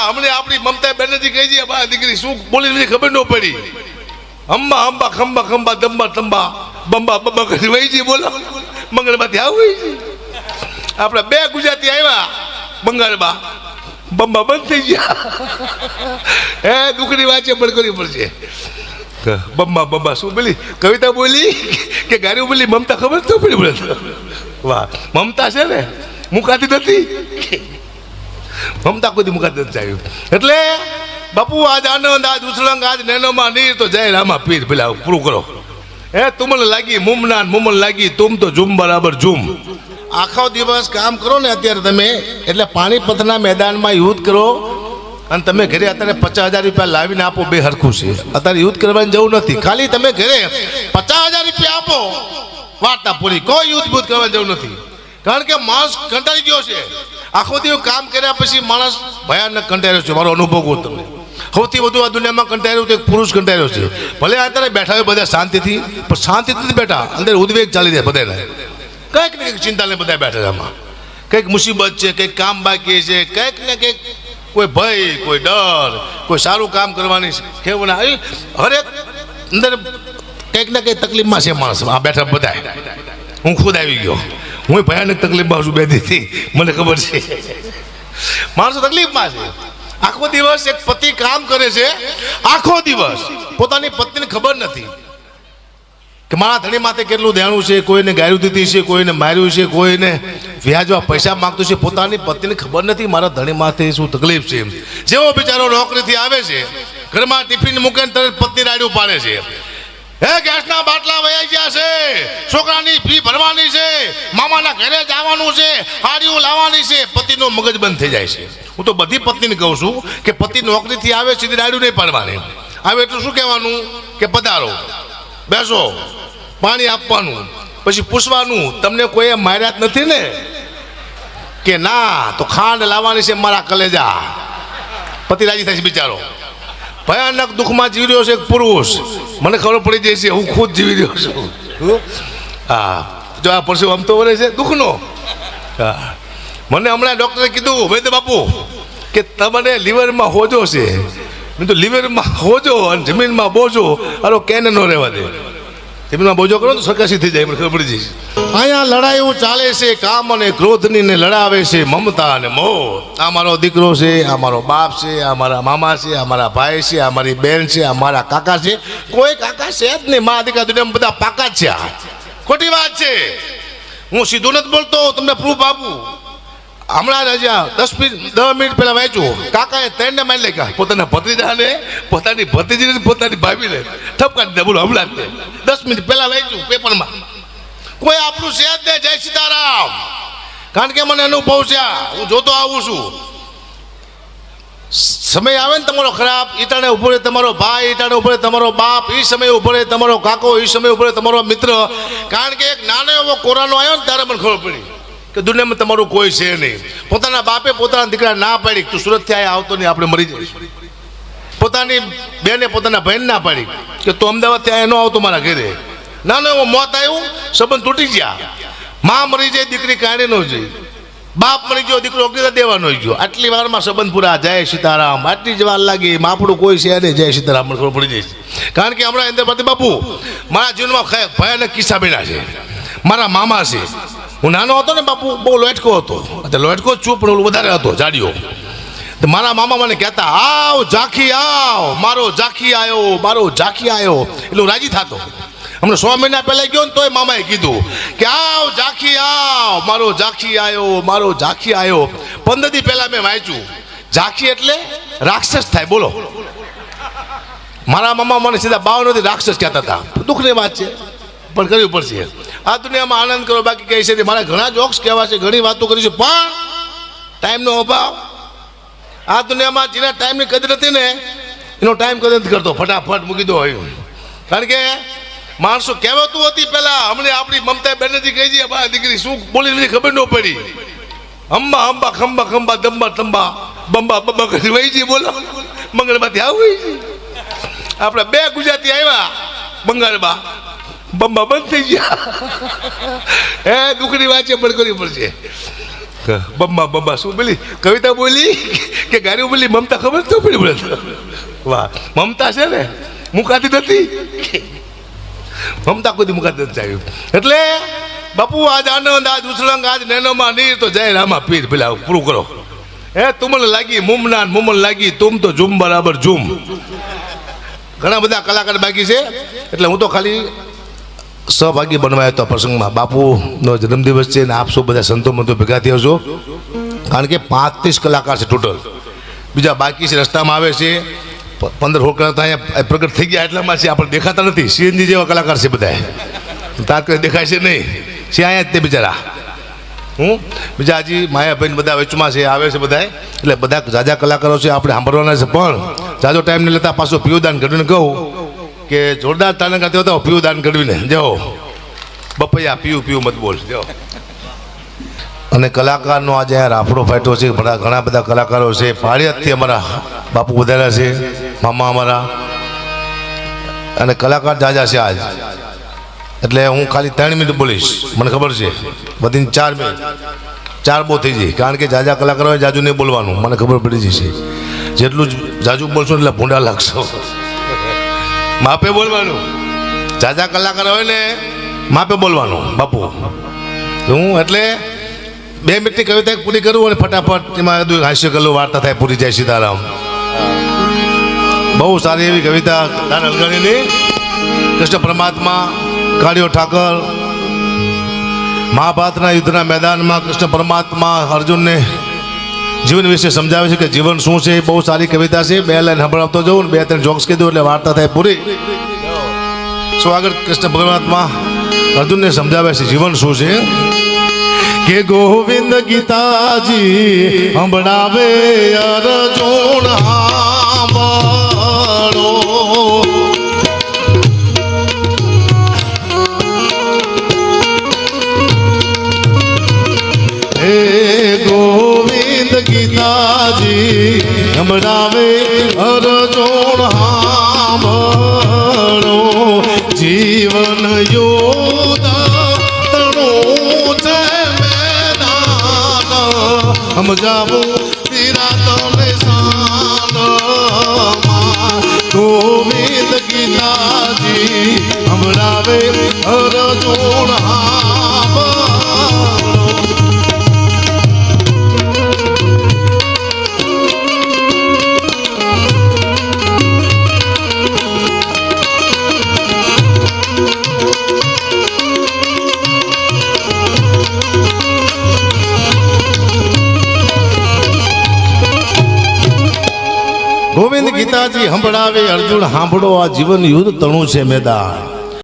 હમણે આપણી મમતા બેનર્જી કહી છે બા દીકરી શું બોલી ખબર ન પડી અંબા અંબા ખંબા ખંબા દંબા તંબા બંબા બંબા કરી વહી છે બોલો મંગળમાંથી આવું છે આપણે બે ગુજરાતી આવ્યા બંગાળમાં બંબા બંધ થઈ ગયા હે દુખની વાત છે પણ કરવી પડશે બંબા બંબા શું બોલી કવિતા બોલી કે ગાડી બોલી મમતા ખબર તો પડી બોલે વાહ મમતા છે ને મુકાતી નથી મમતા કોઈ મુકાતી નથી આવ્યું એટલે બાપુ આજ આનંદ આજ ઉછળંગ આજ નેનોમાં નીર તો જય રામા પીર પેલા પૂરું કરો હે તુમન લાગી મુમના મુમન લાગી તુમ તો ઝૂમ બરાબર ઝૂમ આખો દિવસ કામ કરો ને અત્યારે તમે એટલે પાણીપતના મેદાનમાં યુદ્ધ કરો અને તમે ઘરે અત્યારે 50,000 રૂપિયા લાવીને આપો બે હરખું છે અત્યારે યુદ્ધ કરવાની જવું નથી ખાલી તમે ઘરે 50,000 રૂપિયા આપો વાર્તા પૂરી કોઈ યુદ્ધ બુદ્ધ કરવા જવું નથી કારણ કે માણસ કંટાળી ગયો છે આખો દિવસ કામ કર્યા પછી માણસ ભયાનક કંટાળ્યો છે મારો અનુભવ કહું તમને સૌથી વધુ આ દુનિયામાં કંટાળ્યો તો એક પુરુષ કંટાળ્યો છે ભલે અત્યારે બેઠા હોય બધા શાંતિથી પણ શાંતિથી બેઠા અંદર ઉદ્વેગ ચાલી જાય બધાને કંઈક ને કંઈક ચિંતા લઈને બધા બેઠા એમાં કંઈક મુસીબત છે કંઈક કામ બાકી છે કંઈક ને કંઈક કોઈ ભય કોઈ ડર કોઈ સારું કામ કરવાની કેવું ના હરેક અંદર કંઈક ને કંઈક તકલીફમાં છે માણસ આ બેઠા બધા હું ખુદ આવી ગયો હું ભયાનક તકલીફમાં છું બે દીથી મને ખબર છે માણસો તકલીફમાં છે આખો દિવસ એક પતિ કામ કરે છે આખો દિવસ પોતાની પત્નીને ખબર નથી કે મારા ધણી માથે કેટલું દેણું છે કોઈને ગાયું દીધી છે કોઈને માર્યું છે કોઈને વ્યાજમાં પૈસા માગતું છે પોતાની પત્નીને ખબર નથી મારા ધણી માથે શું તકલીફ છે જેવો બિચારો નોકરીથી આવે છે ઘરમાં ટિફિન મૂકીને તરત પત્ની રાડ્યું પાડે છે હે ગેસના બાટલા વયા ગયા છે છોકરાની ફી ભરવાની છે મામાના ઘરે જવાનું છે હાડીઓ લાવવાની છે પતિનો મગજ બંધ થઈ જાય છે હું તો બધી પત્નીને કહું છું કે પતિ નોકરીથી આવે સીધી રાડ્યું નહીં પાડવાની આવે એટલું શું કહેવાનું કે પધારો બેસો પાણી આપવાનું પછી પૂછવાનું તમને કોઈ માર્યા જ નથી ને કે ના તો ખાંડ લાવવાની છે મારા કલેજા પતિ રાજી થાય છે બિચારો ભયાનક દુઃખમાં જીવી રહ્યો છે એક પુરુષ મને ખબર પડી જાય છે હું ખુદ જીવી રહ્યો છું હા જો આ પરસેવો આમ તો વળે છે દુઃખનો હા મને હમણાં ડૉક્ટરે કીધું વૈદ્ય બાપુ કે તમને લીવરમાં હોજો છે મેં તો લીવરમાં હોજો અને જમીનમાં બોજો અરે કેને ન રહેવા દે જમીનમાં બોજો કરો તો સરકાશી થઈ જાય મને ખબર પડી જશે અહીંયા લડાઈઓ ચાલે છે કામ અને ક્રોધની ને લડાવે છે મમતા અને મોહ આ મારો દીકરો છે આ મારો બાપ છે આ મારા મામા છે આ મારા ભાઈ છે આ મારી બેન છે આ મારા કાકા છે કોઈ કાકા છે જ નહીં મારા દીકરા દુનિયામાં બધા પાકા જ છે ખોટી વાત છે હું સીધું નથી બોલતો તમને પ્રૂફ આપું હમણાં રજા 10 મિનિટ પહેલા વાંચ્યું કાકાએ 3 ને મારી લેખા પોતાના ભત્રીજાને પોતાની ભત્રીજીને પોતાની ભાભીને ઠપકારી દે બોલો હમણાં જ 10 મિનિટ પહેલા વાંચ્યું પેપરમાં કોઈ આપણું છે જ નહીં જય સીતારામ કારણ કે મને અનુભવ છે હું જોતો આવું છું સમય આવે ને તમારો ખરાબ ઈટાણે ઉભો રહે તમારો ભાઈ ઈટાણે ઉભો રહે તમારો બાપ એ સમય ઉભો રહે તમારો કાકો એ સમય ઉભો રહે તમારો મિત્ર કારણ કે એક નાનો એવો કોરોનો આવ્યો ને ત્યારે મને ખબર પડી કે દુનિયામાં તમારું કોઈ છે નહીં પોતાના બાપે પોતાના દીકરા ના પાડી તું સુરતથી આયા આવતો નહીં આપણે મરી જઈશું પોતાની બેને પોતાના ભાઈને ના પાડી કે તું અમદાવાદથી આયા ન આવતો મારા ઘરે નાનો એવો મોત આવ્યું સંબંધ તૂટી ગયા માં મરી જાય દીકરી કાઢી ન જાય બાપ મરી ગયો દીકરો અગ્નિ દેવાનો ગયો આટલી વારમાં સંબંધ પૂરા જય સીતારામ આટલી જ વાર લાગી આપણું કોઈ છે નહીં જય સીતારામ મને ખબર પડી જાય કારણ કે હમણાં ઇન્દ્રપતિ બાપુ મારા જીવનમાં ભયાનક કિસ્સા બન્યા છે મારા મામા છે હું નાનો હતો ને બાપુ બહુ લોટકો હતો લોટકો જ છું પણ વધારે હતો જાડીઓ તો મારા મામા મને કહેતા આવ ઝાંખી આવ મારો ઝાંખી આવ્યો એટલું રાજી થતો હમણાં 100 મહિના પહેલા ગયો ને તોય મામાએ કીધું કે આવ ઝાંખી આવ મારો ઝાંખી આવ્યો 15 દી પહેલા મેં વાંચ્યું ઝાંખી એટલે રાક્ષસ થાય બોલો મારા મામા મને સીધા 52 રાક્ષસ કહેતા હતા દુઃખની વાત છે પણ કરવી પડશે આ દુનિયામાં આનંદ કરો બાકી કહી છે મારા ઘણા જોક્સ કહેવા છે ઘણી વાતો કરી છે પણ ટાઈમનો અભાવ આ દુનિયામાં જેના ટાઈમની કદર નથી ને એનો ટાઈમ કદર નથી કરતો ફટાફટ મૂકી દો કારણ કે માણસો કહેવાતું હતી પહેલા હમણે આપણી મમતા બેનર્જી કહી છે મારા દીકરી શું બોલી ખબર ન પડી અંબા અંબા ખંબા ખંબા દંબા તંબા બંબા બંબા કરી વહી છે બોલો મંગળમાંથી આવું છે આપણે બે ગુજરાતી આવ્યા બંગાળમાં બંબા બંધ થઈ ગયા હે દુઃખની વાત છે પણ કરવી પડશે બમ્બા બમ્બા શું બોલી કવિતા બોલી કે ગાડી બોલી મમતા ખબર તો પડી બોલે વાહ મમતા છે ને મુકાતી નથી મમતા કોઈ મુકાતી નથી આવ્યું એટલે બાપુ આજ આનંદ આજ ઉછળંગ આજ નેનોમાં નીર તો જય રામા પીર પેલા પૂરું કરો તુમલ લાગી મુમનાન મુમલ લાગી તુમ તો ઝૂમ બરાબર ઝૂમ ઘણા બધા કલાકાર બાકી છે એટલે હું તો ખાલી સહભાગી બનવાયો હતો પ્રસંગમાં બાપુનો જન્મદિવસ છે ને આપ સૌ બધા સંતો મંતો ભેગા થયા છો કારણ કે 35 કલાકાર છે ટોટલ બીજા બાકી છે રસ્તામાં આવે છે 15-16 કલાકાર અહીંયા પ્રગટ થઈ ગયા એટલામાં છે આપણે દેખાતા નથી સીએનજી જેવા કલાકાર છે બધા તાત્કાલિક દેખાય છે નહીં છે અહીંયા જ તે બિચારા બીજા હજી માયાભાઈ બધા વચમાં છે આવે છે બધા એટલે બધા જાજા કલાકારો છે આપણે સાંભળવાના છે પણ જાજો ટાઈમ નહીં લેતા પાછું પીયુદાન ઘડીને કહું કે જોરદાર તાને કરતો હતો પીયુદાન ઘડવીને જાઓ બપૈયા પીયું મત બોલ જાઓ અને કલાકારનો આજે અહીંયા રાફડો ફાટ્યો છે ઘણા બધા કલાકારો છે પાળિયાદથી અમારા બાપુ વધાર્યા છે મામા અમારા અને કલાકાર જાજા છે આજ એટલે હું ખાલી 3 મિનિટ બોલીશ મને ખબર છે બધીને 4 મિનિટ 4 બહુ થઈ જાય કારણ કે જાજા કલાકારોએ જાજુ નહીં બોલવાનું મને ખબર પડી જશે જેટલું જાજુ બોલશો એટલે ભૂંડા લાગશો માપે બોલવાનું જાજા કલાકાર હોય ને માપે બોલવાનું બાપુ હું એટલે 2 મિનિટની કવિતા પૂરી કરું અને ફટાફટ એમાં બધું હાસ્ય કરું વાર્તા થાય પૂરી જાય સીતારામ બહુ સારી એવી કવિતા દાન અલગાણીની કૃષ્ણ પરમાત્મા કાળિયો ઠાકર મહાભારતના યુદ્ધના મેદાનમાં કૃષ્ણ પરમાત્મા અર્જુનને જીવન વિશે સમજાવે છે કે જીવન શું છે બહુ સારી કવિતા છે 2 લાઈન સંભળાવતો જવું 2-3 જોક્સ કીધું એટલે વાર્તા થાય પૂરી સ્વાગત કૃષ્ણ પરમાત્મા અર્જુનને સમજાવે છે જીવન શું છે કે ગોવિંદ ગીતાજી સંભળાવે અર્જુન સાંભળો ગોવિંદ ગીતાજી સંભળાવે અર્જુન સાંભળો જીવન યોદ્ધ તણું છે મેદાન સમજાવું વિરાતને સાનમાં ગોવિંદ ગીતાજી સંભળાવે અર્જુન સાંભળો ગોવિંદ ગીતાજી સંભળાવે અર્જુન સાંભળો આ જીવન યુદ્ધ તણું છે મેદાન